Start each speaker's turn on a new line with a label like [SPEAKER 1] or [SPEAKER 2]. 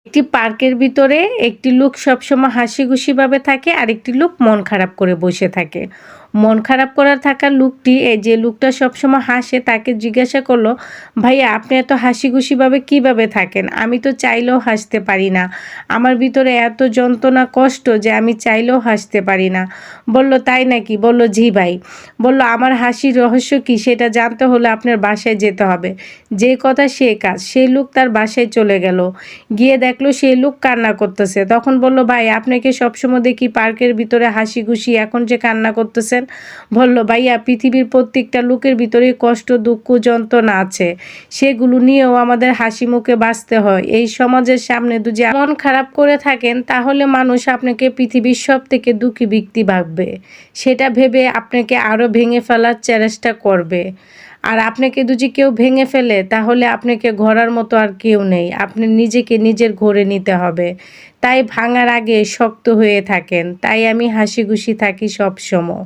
[SPEAKER 1] একটি পার্কের ভিতরে একটি লোক সবসময় হাসিখুশিভাবে থাকে আর একটি লোক মন খারাপ করে বসে থাকে। মন খারাপ করা থাকা লোকটি এই যে লোকটা সবসময় হাসে তাকে জিজ্ঞাসা করলো, "ভাইয়া আপনি এত হাসিখুশিভাবে কিভাবে থাকেন? আমি তো চাইলেও হাসতে পারি না। আমার ভিতরে এত যন্ত্রণা কষ্ট যে আমি চাইলেও হাসতে পারি না।" বলল, "তাই নাকি?" বলল, "জি ভাই।" বলল, "আমার হাসির রহস্য কী সেটা জানতে হলে আপনার বাসায় যেতে হবে।" যে কথা সে কাজ। সেই লোক তার বাসায় চলে গেল। গিয়ে দেখলো সেই লোক কান্না করতেছে। তখন বলল, "ভাই আপনাকে সবসময় দেখি পার্কের ভিতরে হাসিখুশি, এখন যে কান্না করতেছেন?" বলল, "ভাইয়া পৃথিবীর প্রত্যেকটা লোকের ভিতরেই কষ্ট, দুঃখ, যন্ত্রণা আছে। সেগুলো নিয়েও আমাদের হাসিমুখে বাঁচতে হয়। এই সমাজের সামনে যদি মন খারাপ করে থাকেন তাহলে মানুষ আপনাকে পৃথিবীর সবথেকে দুঃখী ব্যক্তি ভাববে। সেটা ভেবে আপনাকে আরো ভেঙে ফেলার চেষ্টা করবে। আর আপনাকে যদি কেউ ভেঙে ফেলে তাহলে আপনাকে গড়ার মতো আর কেউ নেই। আপনি নিজেকে নিজের গড়ে নিতে হবে। তাই ভাঙার আগে শক্ত হয়ে থাকেন। তাই আমি হাসিখুশি থাকি সবসময়।"